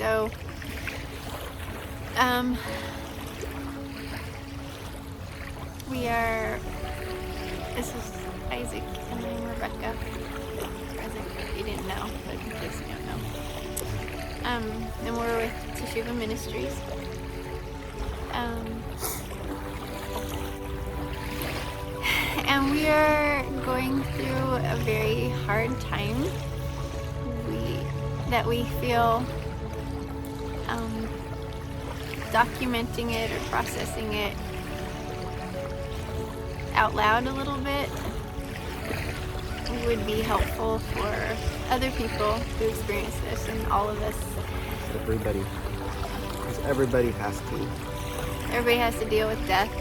so this is Isaac and I'm Rebecca. Isaac, if you didn't know, but in case you don't know. And we're with Teshuva Ministries. And we are going through a very hard time that we feel documenting it or processing it out loud a little bit would be helpful for other people who experience this, and all of us. Everybody. Because everybody has to. Everybody has to deal with death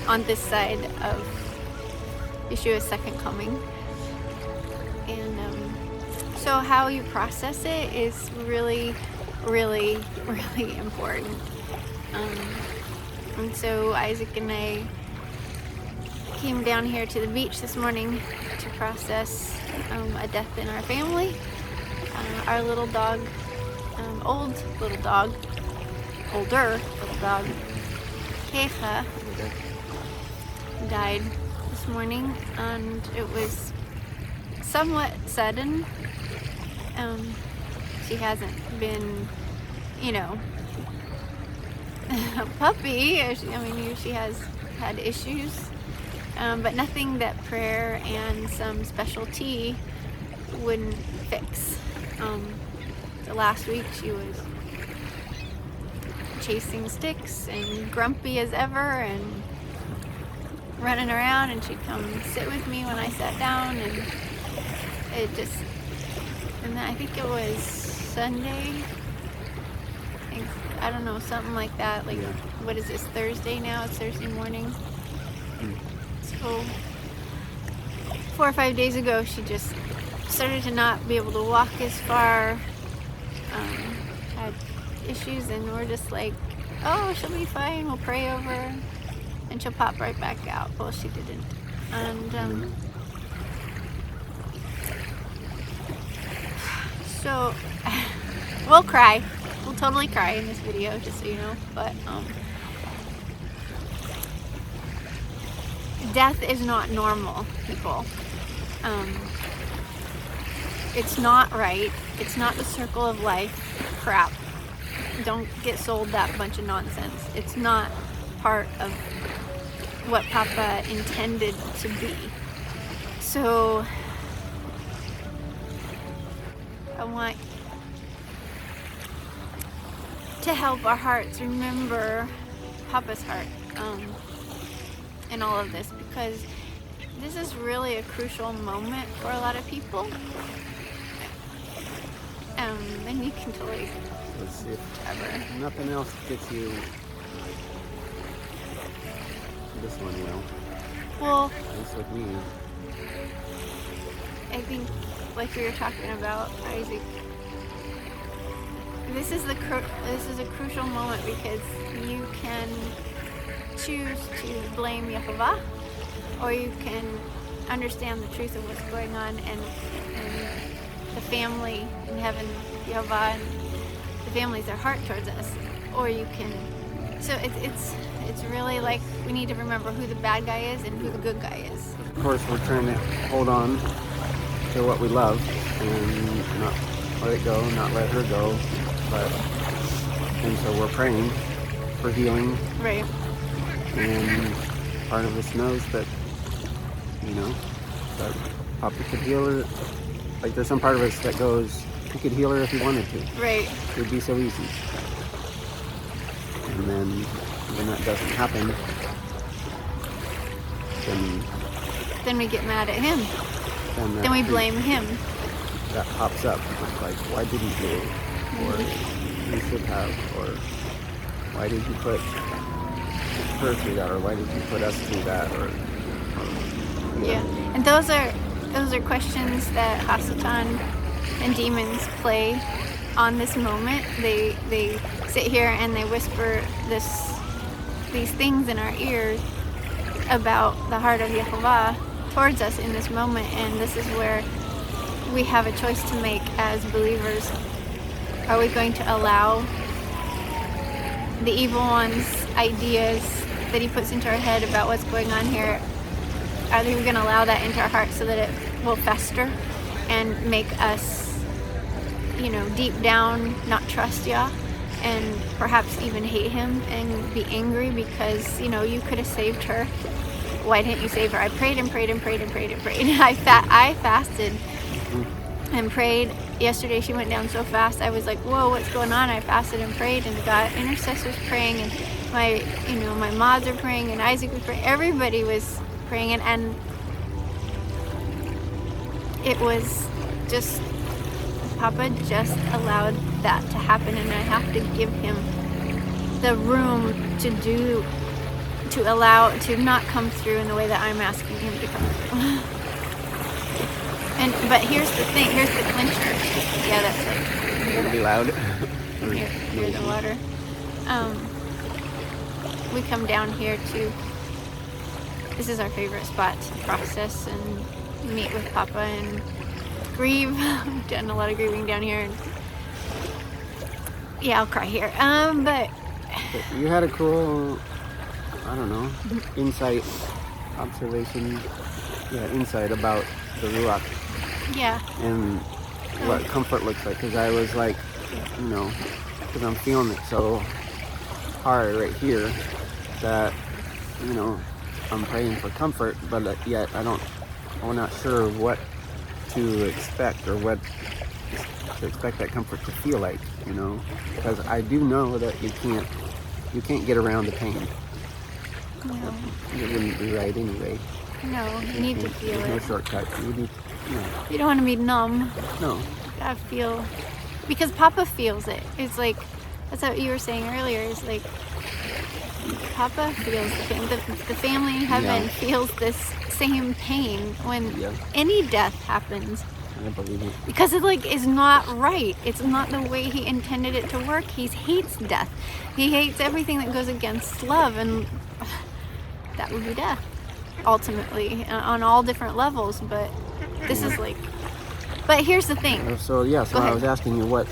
on this side of Yeshua's second coming. And so how you process it is really, really, really important. And so Isaac and I came down here to the beach this morning to process a death in our family. Our little dog, older little dog, Kayrah, died this morning, and it was somewhat sudden. She hasn't been, a puppy. She has had issues, but nothing that prayer and some special tea wouldn't fix. So last week she was chasing sticks and grumpy as ever and running around, and she'd come sit with me when I sat down, and then I think it was Sunday, I don't know, something like that, what is this, Thursday now? It's Thursday morning. So 4 or 5 days ago she just started to not be able to walk as far, had issues, and we're just like, oh, she'll be fine, we'll pray over her, and she'll pop right back out. Well, she didn't. And so we'll cry. We'll totally cry in this video, just so you know. But death is not normal, people. It's not right. It's not the circle of life crap. Don't get sold that bunch of nonsense. It's not part of what Papa intended to be. So I want to help our hearts remember Papa's heart in all of this, because this is really a crucial moment for a lot of people. And you can totally, let's see if nothing else gets you this one, Well, at least with me. I think, like we were talking about, Isaac, this is a crucial moment, because you can choose to blame Yehovah, or you can understand the truth of what's going on, and the family in heaven, Yehovah, and the family's their heart towards us, or you can. So it's really like we need to remember who the bad guy is and who the good guy is. Of course, we're trying to hold on to what we love and not let it go, not let her go. And so we're praying for healing. Right. And part of us knows that, that Papa could heal her. Like, there's some part of us that goes, he could heal her if he wanted to. Right. It would be so easy. And then when that doesn't happen, then we get mad at him. Then we blame him. That pops up. It's like, why didn't you? Or you should have. Or why did you put her through that? Or why did you put us through that? Or yeah. And those are questions that Hasatan and demons play on this moment. They sit here and they whisper these things in our ears about the heart of Yehovah towards us in this moment, and this is where we have a choice to make as believers. Are we going to allow the evil one's ideas that he puts into our head about what's going on here? Are we going to allow that into our heart so that it will fester and make us, deep down not trust Yah, and perhaps even hate him and be angry because, you could have saved her. Why didn't you save her? I prayed and prayed and prayed and prayed and prayed. I fasted and prayed. Yesterday she went down so fast. I was like, whoa, what's going on? I fasted and prayed and got intercessors praying, and my mods are praying, and Isaac was praying. Everybody was praying, and it was just, Papa just allowed that to happen, and I have to give him the room to not come through in the way that I'm asking him to come through. But here's the thing, here's the clincher. Yeah, that's it. It's gonna be loud. Hear the water. We come down here to, this is our favorite spot to process and meet with Papa and grieve. We've done a lot of grieving down here. And yeah, I'll cry here. But you had a cool, insight, observation, insight about the Ruach. Yeah. And what comfort looks like, because I was like, because I'm feeling it so hard right here that, I'm praying for comfort, but yet I'm not sure what to expect or what to expect that comfort to feel like, because I do know that you can't get around the pain. No. It wouldn't be right anyway. No, you need to feel There's it. no shortcut. You don't want to be numb. No. You gotta feel, because Papa feels it. It's like, that's what you were saying earlier, is like, Papa feels the pain. The family in heaven feels this same pain when any death happens. I believe it. Because it is not right. It's not the way he intended it to work. He hates death. He hates everything that goes against love, and that would be death, ultimately, on all different levels. But this is but here's the thing. So I was asking you, what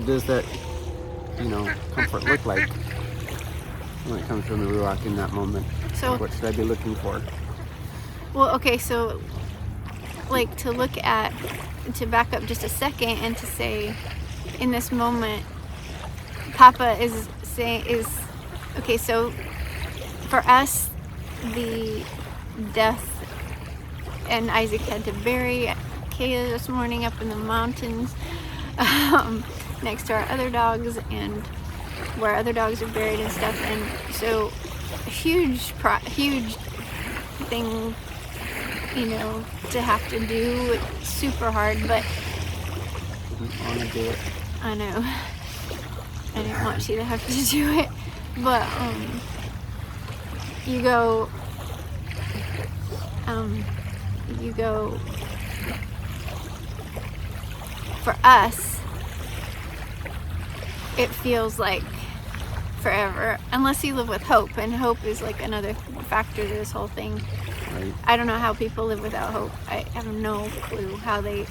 does that, comfort look like when it comes from the Ruach in that moment? So what should I be looking for? Well, okay, so to back up just a second and to say, in this moment, Papa is okay, so for us, the death, and Isaac had to bury Kayrah this morning up in the mountains, next to our other dogs, and where other dogs are buried and stuff, and so huge thing, to have to do. It's super hard, but I want to do it. I know. I didn't want you to have to do it, but you go for us, it feels like forever, unless you live with hope, and hope is another factor to this whole thing. Right. I don't know how people live without hope. I have no clue how they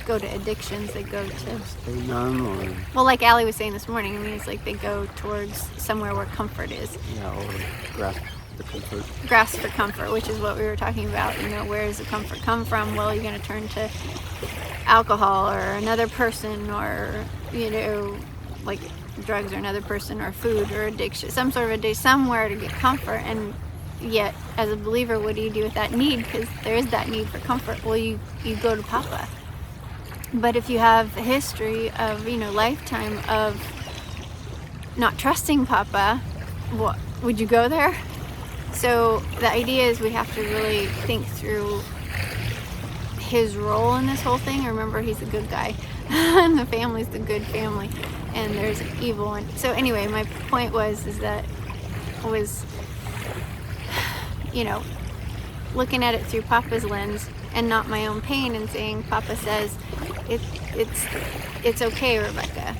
go to addictions, they go to Stay numb, or like Allie was saying this morning, it's they go towards somewhere where comfort is. or grasp the comfort. Grasp for comfort, which is what we were talking about. Where does the comfort come from? Well, you're going to turn to alcohol or another person, or drugs or another person, or food or addiction, some sort of addiction, somewhere to get comfort. And yet, as a believer, what do you do with that need? Because there is that need for comfort. Well, you go to Papa. But if you have a history of lifetime of not trusting Papa, what would you go there? So the idea is we have to really think through his role in this whole thing. Remember, he's a good guy, and the family's the good family, and there's an evil one. So anyway, my point was looking at it through Papa's lens and not my own pain, and saying, Papa says it's okay, Rebecca.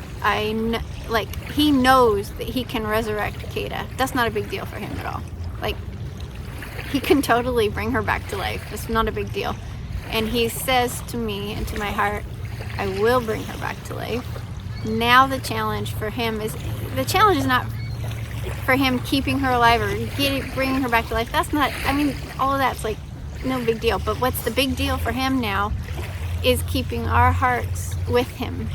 He knows that he can resurrect Kayrah. That's not a big deal for him at all. He can totally bring her back to life. It's not a big deal. And he says to me and to my heart, I will bring her back to life. Now the challenge for him is not for him keeping her alive or bringing her back to life. That's not, I mean, all of that's like no big deal. But what's the big deal for him now is keeping our hearts with him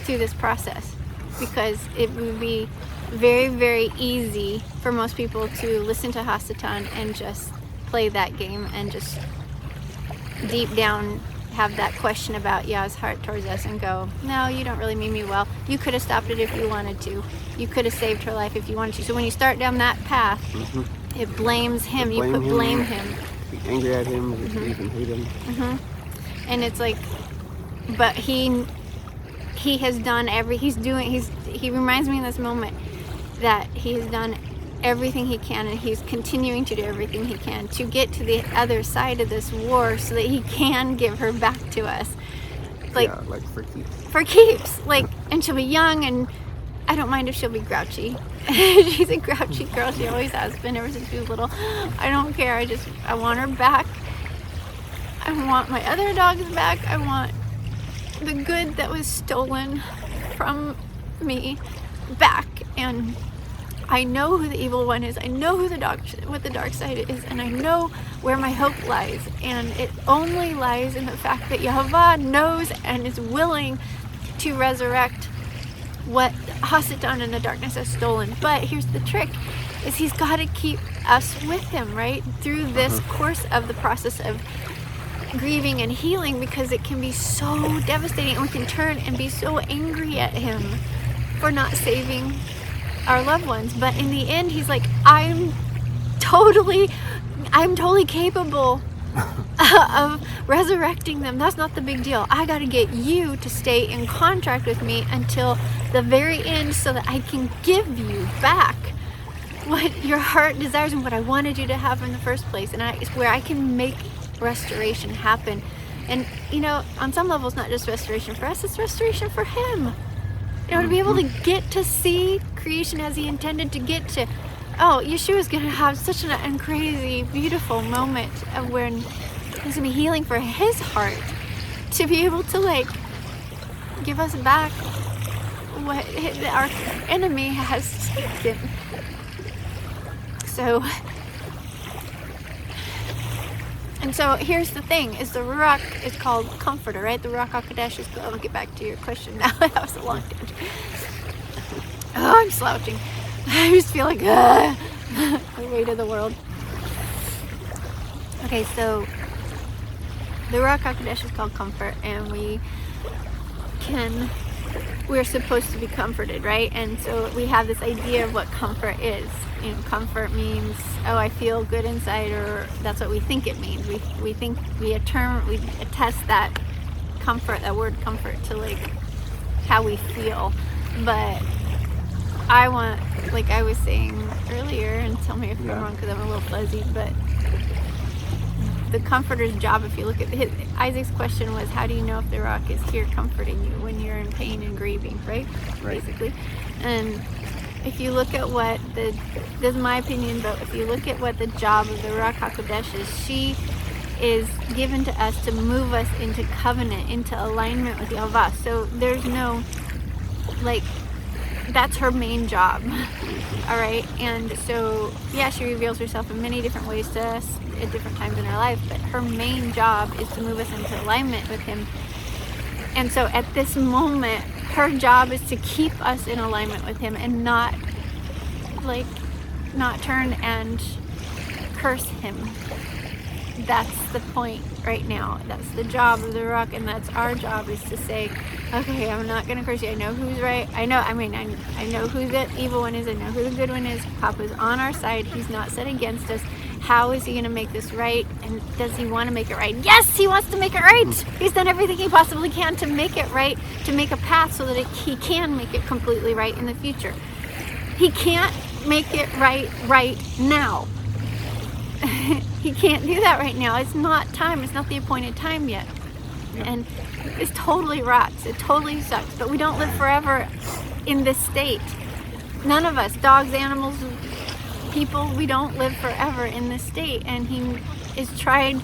through this process, because it would be very, very easy for most people to listen to Hasatan and just play that game and just deep down have that question about Yah's heart towards us and go, no, you don't really mean me well. You could have stopped it if you wanted to. You could have saved her life if you wanted to. So when you start down that path, it blames him. You put blame him. Be angry at him, even hate him. And it's like, but he has done he reminds me in this moment that he has done everything he can, and he's continuing to do everything he can to get to the other side of this war so that he can give her back to us. Like, yeah, like for keeps. For keeps. Like, and she'll be young, and I don't mind if she'll be grouchy. She's a grouchy girl. She always has been ever since she was little. I don't care. I want her back. I want my other dogs back. I want the good that was stolen from me back. And I know who the evil one is. I know what the dark side is, and I know where my hope lies. And it only lies in the fact that Yehovah knows and is willing to resurrect what Hasatan and the darkness has stolen. But here's the trick: is he's got to keep us with him, right, through this course of the process of grieving and healing, because it can be so devastating, and we can turn and be so angry at him for not saving our loved ones. But in the end, he's like, I'm totally capable of resurrecting them. That's not the big deal. I got to get you to stay in contract with me until the very end so that I can give you back what your heart desires and what I wanted you to have in the first place. And it's where I can make restoration happen. And you know, on some levels, not just restoration for us, it's restoration for him. You know, to be able to get to see creation as he intended, to get to, oh, Yeshua's going to have such a crazy, beautiful moment of when he's going to be healing for his heart, to be able to, like, give us back what our enemy has taken. So here's the thing, is the Ruach is called Comforter, right? The Ruach HaKodesh is called, I'll get back to your question now. That was a long tangent. Oh, I'm slouching. I just feel like, the weight of the world. Okay, so the Ruach HaKodesh is called Comfort, and we're supposed to be comforted, right? And so we have this idea of what comfort is. You know, comfort means, oh, I feel good inside, or that's what we think it means. We attest that comfort, that word comfort, to like how we feel. But I want, like I was saying earlier, and tell me if I'm wrong because I'm a little fuzzy, but the comforter's job, if you look at Isaac's question was, how do you know if the Ruach is here comforting you when you're in pain and grieving, right? Basically. And if you look at this is my opinion, but if you look at what the job of the Ruach HaKodesh is, she is given to us to move us into covenant, into alignment with Yehovah. So there's no, like, that's her main job. All right. And so, yeah, she reveals herself in many different ways to us at different times in our life, but her main job is to move us into alignment with him. And so at this moment, her job is to keep us in alignment with him and not turn and curse him. That's the point right now. That's the job of the Ruach, and that's our job, is to say, okay, I'm not going to curse you. I know who's right. I know who the evil one is. I know who the good one is. Papa's on our side. He's not set against us. How is he going to make this right? And does he want to make it right? Yes, he wants to make it right. He's done everything he possibly can to make it right, to make a path so that he can make it completely right in the future. He can't make it right now. He can't do that right now. It's not time. It's not the appointed time yet. And it's totally rots. It totally sucks. But we don't live forever in this state. None of us, dogs, animals, people, we don't live forever in this state. And he is tried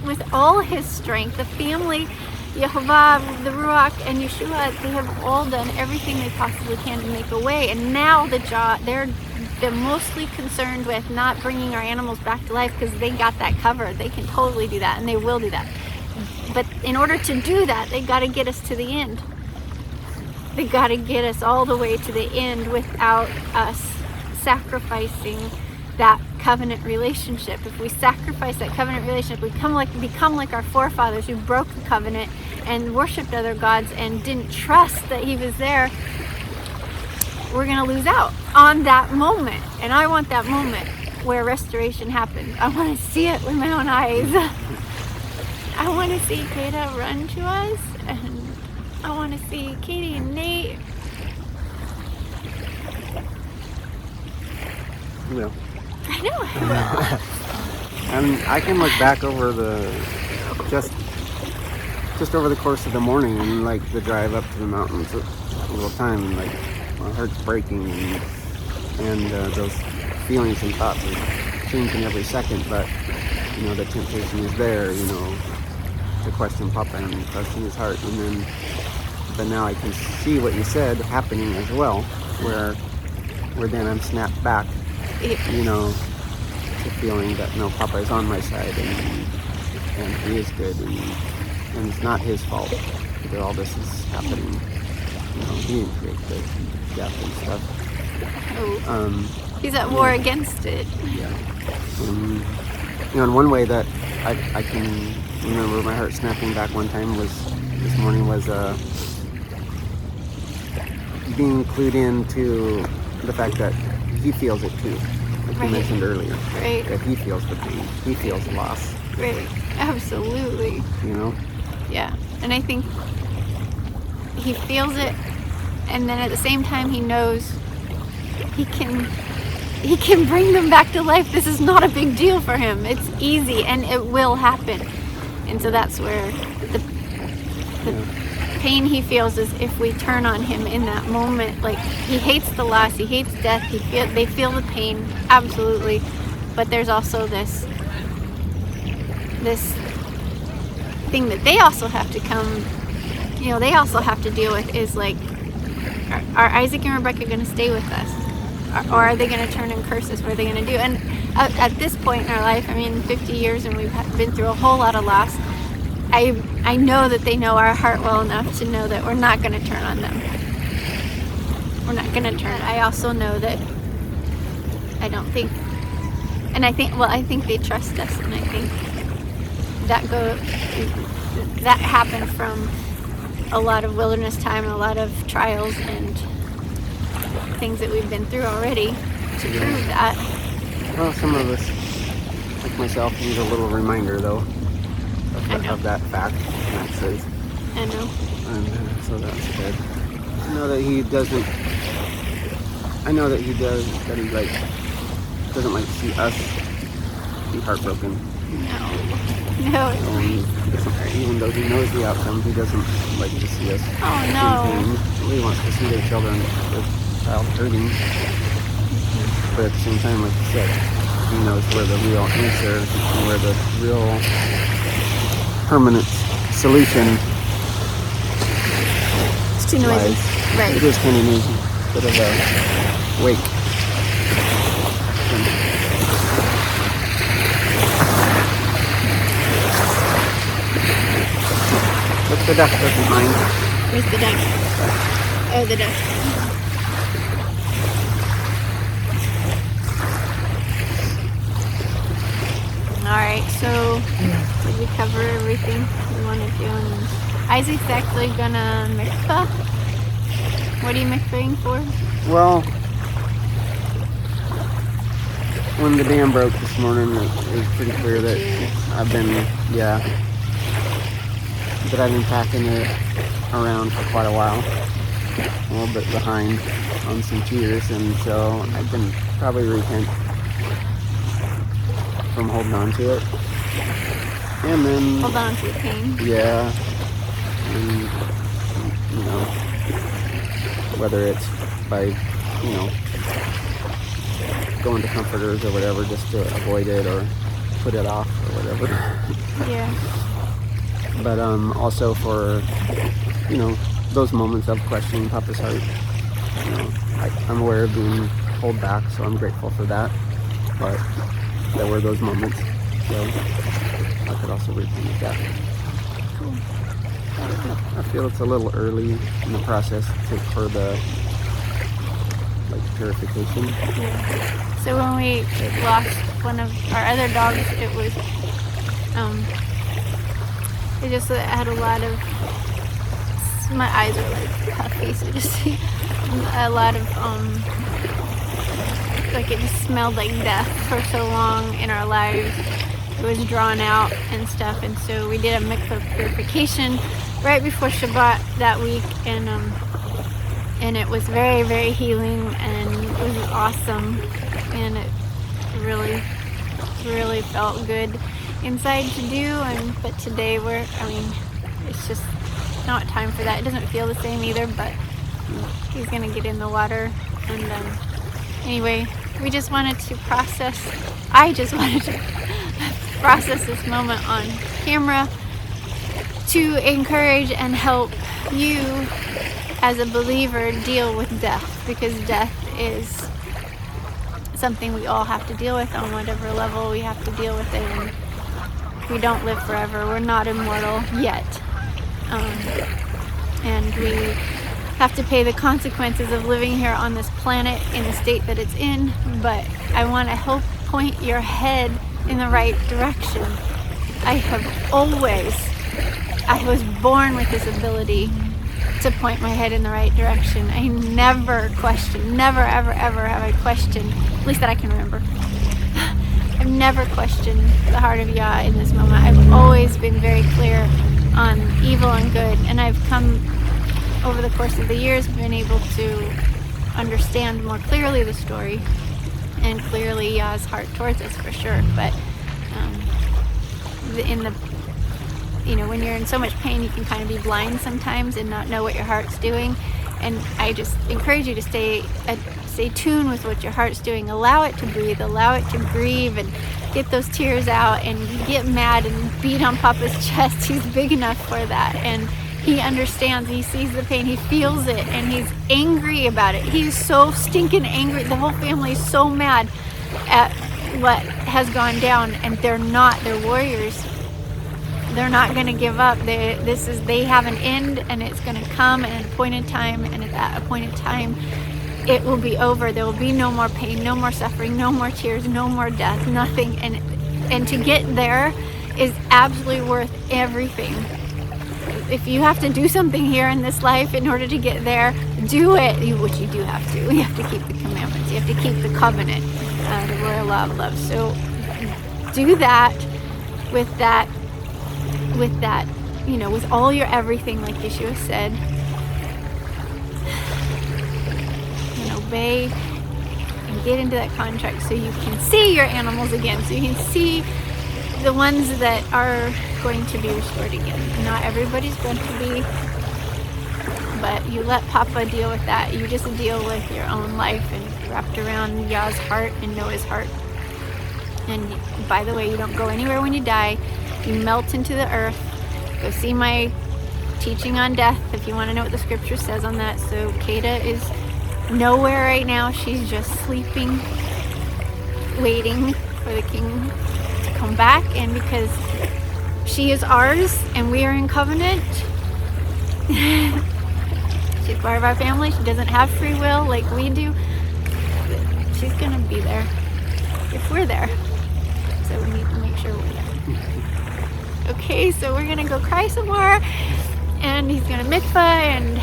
with all his strength. The family Yehovah, the Ruach, and Yeshua, they have all done everything they possibly can to make a way. And now they're mostly concerned with not bringing our animals back to life because they got that covered. They can totally do that, and they will do that. But in order to do that, they got to get us to the end. They got to get us all the way to the end without us sacrificing that covenant relationship. If we sacrifice that covenant relationship, we become like our forefathers who broke the covenant and worshipped other gods and didn't trust that he was there. We're going to lose out on that moment. And I want that moment where restoration happens. I want to see it with my own eyes. I want to see Kayrah run to us, and I want to see Katie and Nate. You will. I know I And I can look back over just over the course of the morning and like the drive up to the mountains a little time, and like my heart's breaking, and those feelings and thoughts are changing every second. But you know, the temptation is there. You know, to question Papa and question his heart, but now I can see what you said happening as well, where then I'm snapped back, you know, to feeling that no, Papa is on my side, and he is good, and it's not his fault that all this is happening. You know, he didn't create the death and stuff. He's at war against it. Yeah. You know, in one way that I can remember my heart snapping back one time this morning was being clued into the fact that he feels it too, like you mentioned earlier. Right. That he feels the pain, he feels the loss. Right. Absolutely. You know? Yeah. And I think he feels it, and then at the same time he knows he can bring them back to life. This is not a big deal for him. It's easy, and it will happen. And so that's where the pain he feels is if we turn on him in that moment. Like, he hates the loss, he hates death, they feel the pain, absolutely. But there's also this thing that they also have to they also have to deal with, is like, are Isaac and Rebecca going to stay with us? Or are they going to turn and curse us? What are they going to do? And at this point in our life, 50 years, and we've been through a whole lot of loss, I know that they know our heart well enough to know that we're not going to turn on them. We're not going to turn. I also know that I think they trust us, and I think that happened from a lot of wilderness time, a lot of trials and things that we've been through already to prove that. Well, some of us, like myself, need a little reminder though of that fact. That says, I know. And so that's good. I know that he doesn't. I know that he does. That he doesn't like to see us be heartbroken. No. Even though he knows the outcome, he doesn't like to see us. Oh no. In pain. He wants to see their child hurting. But at the same time, like you said, he knows where the real answer and where the real permanent solution It's too noisy. lies. Right. It is kind of noisy. Bit of a wake. Look, the duck doesn't mind. Where's the duck? Oh, the duck. Alright, so did we cover everything we wanted to? And Isaac's actually gonna mikvah. What are you mikvahing for? Well, when the dam broke this morning, it was pretty clear that I've been packing it around for quite a while. A little bit behind on some tears, and so I can probably repent from holding on to it. And then Hold on to the pain. yeah, and whether it's by going to comforters or whatever, just to avoid it or put it off or whatever. Yeah. but also for, you know, those moments of questioning Papa's heart. You know, I'm aware of being pulled back, so I'm grateful for that. But there were those moments, so I could also repeat that. Cool. I feel it's a little early in the process for the purification. Yeah. So when we lost one of our other dogs, it was it just had a lot of, my eyes are like puffy, so just a lot of like it just smelled like death for so long in our lives. It was drawn out and stuff, and so we did a mikvah purification right before Shabbat that week, and it was very, very healing, and it was awesome, and it really, really felt good inside to do. But today it's just not time for that. It doesn't feel the same either, but he's gonna get in the water, and anyway, I just wanted to process this moment on camera to encourage and help you as a believer deal with death, because death is something we all have to deal with on whatever level we have to deal with it, and we don't live forever. We're not immortal yet, and we have to pay the consequences of living here on this planet in the state that it's in. But I want to help point your head in the right direction. I was born with this ability to point my head in the right direction. I never ever have I questioned, at least that I can remember. I've never questioned the heart of Yah in this moment. I've always been very clear on evil and good, and I've come over the course of the years been able to understand more clearly the story and clearly Yah's heart towards us, for sure. But when you're in so much pain, you can kind of be blind sometimes and not know what your heart's doing. And I just encourage you to stay tuned with what your heart's doing. Allow it to breathe, allow it to grieve, and get those tears out, and get mad and beat on Papa's chest. He's big enough for that, and he understands. He sees the pain, he feels it, and he's angry about it. He's so stinking angry. The whole family is so mad at what has gone down, and they're warriors. They're not going to give up. They have an end, and it's going to come at an appointed time, and at that appointed time it will be over. There will be no more pain, no more suffering, no more tears, no more death, nothing. And to get there is absolutely worth everything. If you have to do something here in this life in order to get there, do it, which you do have to. You have to keep the commandments. You have to keep the covenant, the royal law of love. So do that with all your everything, like Yeshua said. And obey and get into that contract so you can see your animals again, so you can see the ones that are going to be restored again. Not everybody's going to be, but you let Papa deal with that. You just deal with your own life and wrapped around Yah's heart and know his heart. And by the way, you don't go anywhere when you die. You melt into the earth. Go see my teaching on death if you want to know what the scripture says on that. So Kayrah is nowhere right now. She's just sleeping, waiting for the king to come back. And because she is ours and we are in covenant, she's part of our family. She doesn't have free will like we do. She's going to be there if we're there. So we need to make sure we're there. Okay, so we're gonna go cry some more, and he's gonna mikvah, and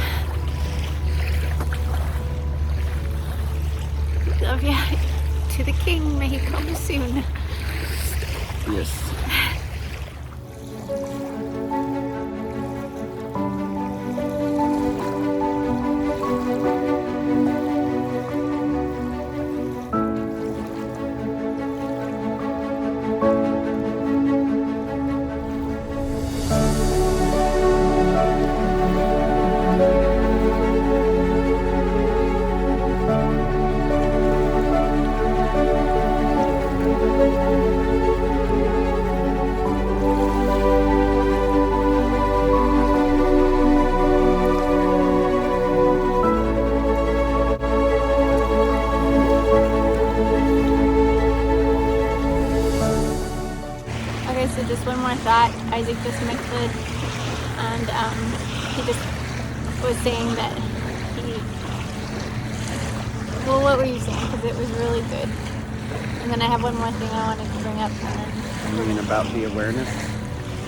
love ya to the king. May he come soon. Yes. just was saying that well, what were you saying? Because it was really good. And then I have one more thing I wanted to bring up. You mean about the awareness?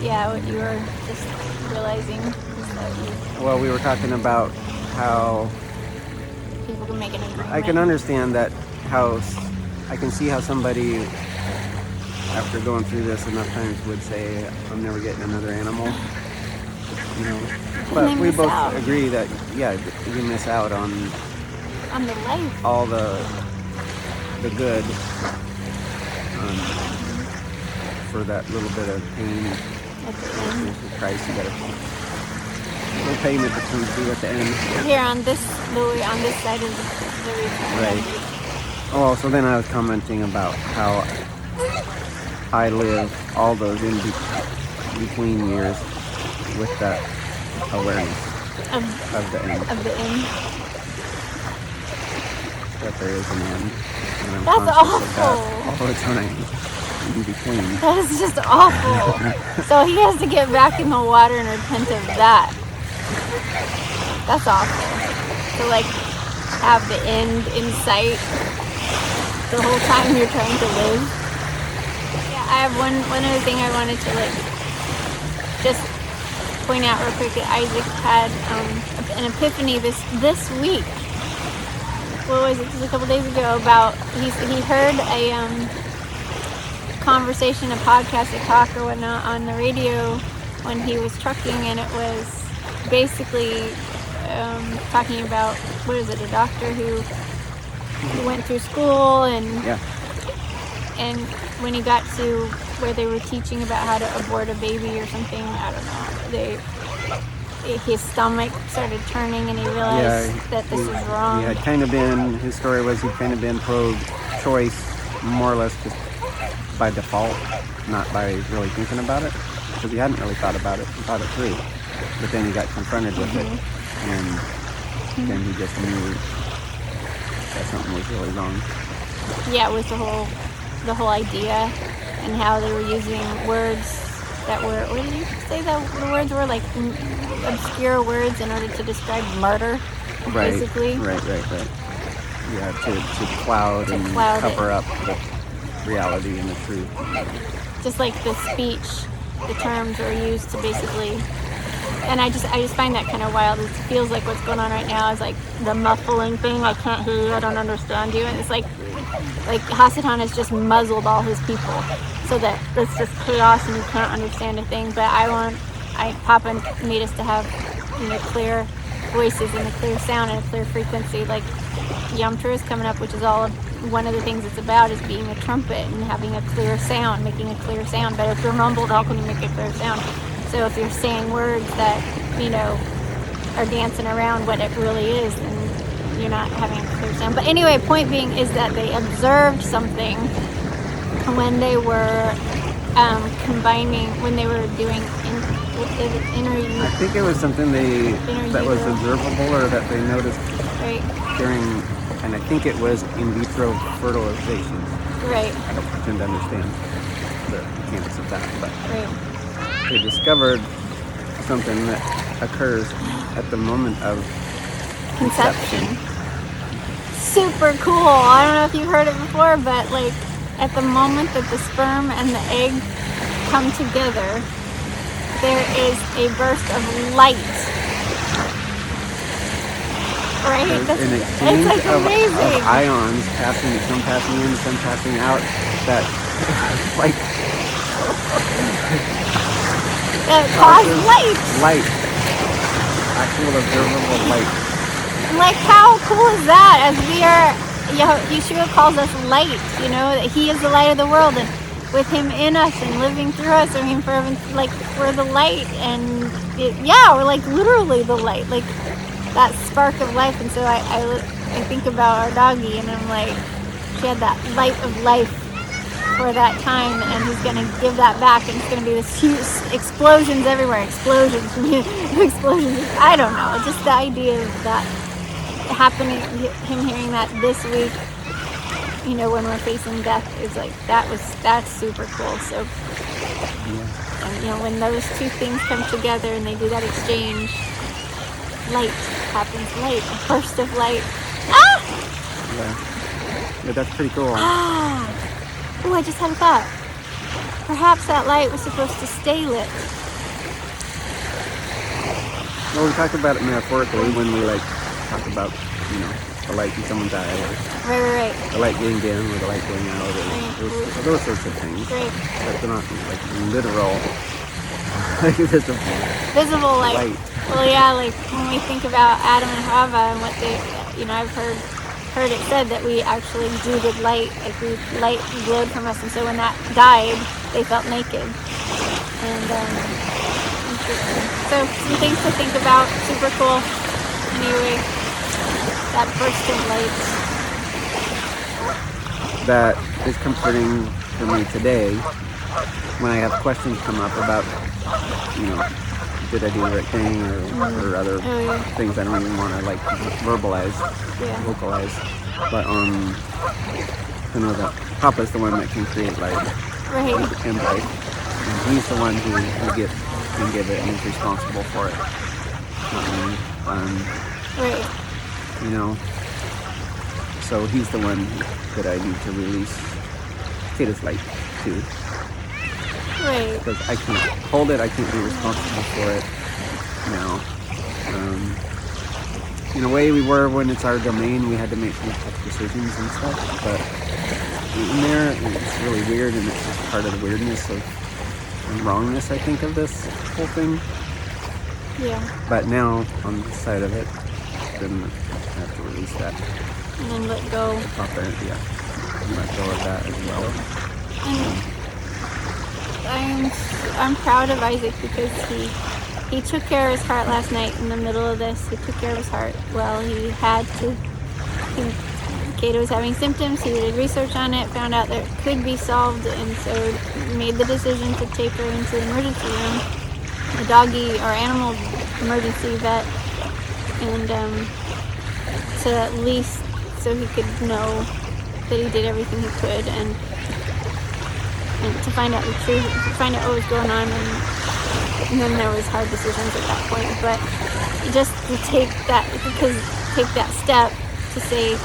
Yeah, what you were just realizing is that Well, we were talking about how people can make an agreement. I can understand that I can see how somebody, after going through this enough times, would say, I'm never getting another animal. You know, but we both agree that, yeah, you miss out on the life. all the good for that little bit of pain. At the end. The price you gotta no payment that comes due at the end. Here on this side of the return. Right. Oh, so then I was commenting about how I live all those in between years with that awareness of the end. Of the end. That there is an end. And I'm That's conscious of awful. that all the time in between. That is just awful. So he has to get back in the water and repent of that. That's awful. To like have the end in sight the whole time you're trying to live. Yeah, I have one other thing I wanted to like just point out real quick. That Isaac had an epiphany this week. What was it? Just a couple days ago about he heard a conversation, a podcast, a talk or whatnot on the radio when he was trucking, and it was basically talking about, what is it, a doctor who went through school and and when he got to where they were teaching about how to abort a baby or something, I don't know, his stomach started turning and he realized that this was wrong. He had kind of been, his story was he'd kind of been pro-choice more or less just by default, not by really thinking about it, because he hadn't really thought about it and thought it through. But then he got confronted with it, and then he just knew that something was really wrong. Yeah, it was the whole idea and how they were using words that were, what did you say that the words were? Like obscure words in order to describe murder, basically. Right. Yeah, to cloud and cover up the reality and the truth. Just like the speech, the terms are used to basically, and I just find that kind of wild. It feels like what's going on right now is like the muffling thing. I can't hear you. I don't understand you. And it's like Hasatan has just muzzled all his people, so that it's just chaos and you can't understand a thing. But Papa made us to have, clear voices and a clear sound and a clear frequency. Like Yom Kippur is coming up, which is one of the things it's about is being a trumpet and having a clear sound, making a clear sound. But if you're mumbled, how can you make a clear sound? So if you're saying words that, are dancing around what it really is, then you're not having a clear sound. But anyway, point being is that they observed something when they were combining, when they were doing I think it was something that was observable or that they noticed during, and I think it was in vitro fertilization. Right. I don't pretend to understand the mechanics of that, but they discovered something that occurs at the moment of conception. Super cool. I don't know if you've heard it before, but like at the moment that the sperm and the egg come together, there is a burst of light. Right? There's an exchange it's like amazing. Of ions some passing in, some passing out, that like that cause light. Light. Actual observable light. Like how cool is that? As we are, Yeshua calls us light, that he is the light of the world, and with him in us and living through us, we're the light, and we're like literally the light, like that spark of life. And so I think about our doggie, and I'm like, she had that light of life for that time, and he's going to give that back, and it's going to be this huge explosions everywhere, explosions, I don't know, just the idea of that happening, him hearing that this week, when we're facing death, is like, that's super cool. So, and when those two things come together and they do that exchange, light happens. Light, a burst of light. Ah! Yeah, that's pretty cool. Ah! Oh, I just had a thought. Perhaps that light was supposed to stay lit. Well, we talked about it metaphorically when we like talk about, you know, the light in someone's eye, or Right. the light getting dim, or the light going out, or those sorts of things. Right. But they're not like literal, like Visible light. Well, yeah, like when we think about Adam and Hava and what they, you know, I've heard it said that we actually exuded light, like light glowed from us, and so when that died, they felt naked. And so some things to think about. Super cool. Anyway, that burst of light. That is comforting for me today when I have questions come up about, you know, did I do the right thing, or other things I don't even want to like vocalize. But to know that Papa's the one that can create light, Right. and light, and he's the one who can give it, and is responsible for it. Right. You know, so he's the one that I need to release Kata's light to. Right. Because I can't hold it, I can't be responsible for it now. In a way we were when it's our domain, we had to make some tough decisions and stuff, but in there, it's really weird, and it's just part of the weirdness of and wrongness, I think, of this whole thing. Yeah. But now, on this side of it, then I have to release that. And then let go. And let go of that as well. And I'm proud of Isaac because he took care of his heart last night in the middle of this. He took care of his heart. Well, he had to. Kayrah was having symptoms. He did research on it, found out that it could be solved, and so made the decision to take her into the emergency room, a doggie or animal emergency vet, and to at least so he could know that he did everything he could, and to find out the truth, to find out what was going on, and then there was hard decisions at that point. But just to take that step to say,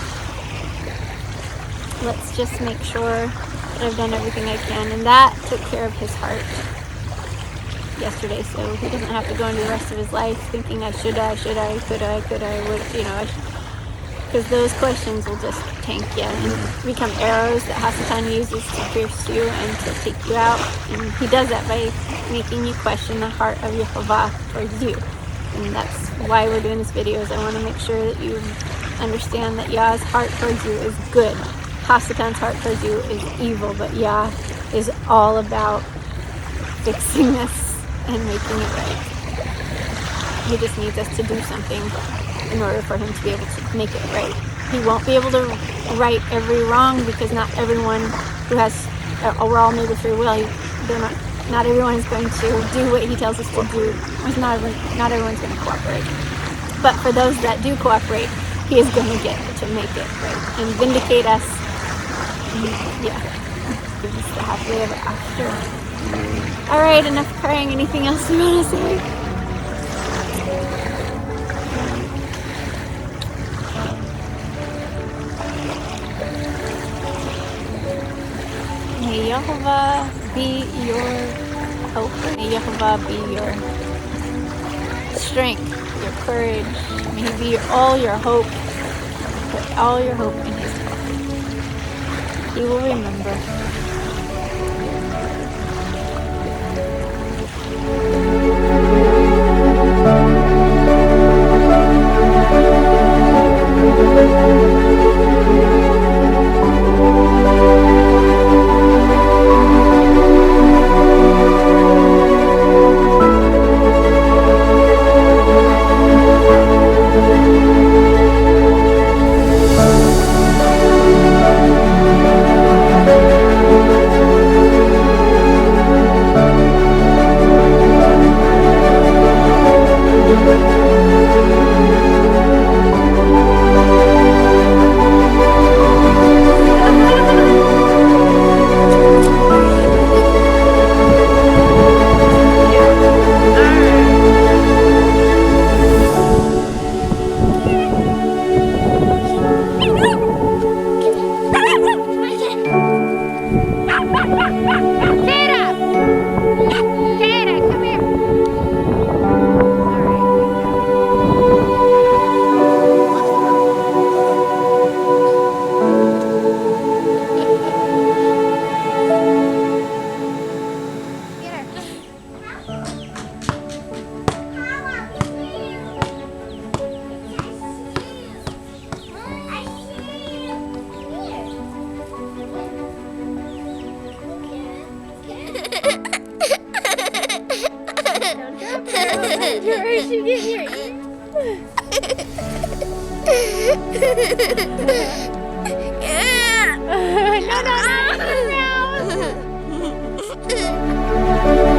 let's just make sure that I've done everything I can, and that took care of his heart yesterday, so he doesn't have to go into the rest of his life thinking could I, would, you know, because those questions will just tank you and become arrows that Hasatan uses to pierce you and to take you out. And he does that by making you question the heart of Yehovah towards you. And that's why we're doing this video, is I want to make sure that you understand that Yah's heart towards you is good. Hasatan's heart towards you is evil, but Yah is all about fixing this and making it right. He just needs us to do something in order for him to be able to make it right. He won't be able to right every wrong because not everyone who has, we're all made with free will. Not everyone is going to do what he tells us to do. Not everyone's going to cooperate. But for those that do cooperate, he is going to get to make it right and vindicate us. Yeah, give us the happily ever after. All right, enough crying. Anything else you want to say? May Yehovah be your hope. May Yehovah be your strength, your courage. May he be all your hope. Put all your hope in his hand. He will remember. No, no, no, no.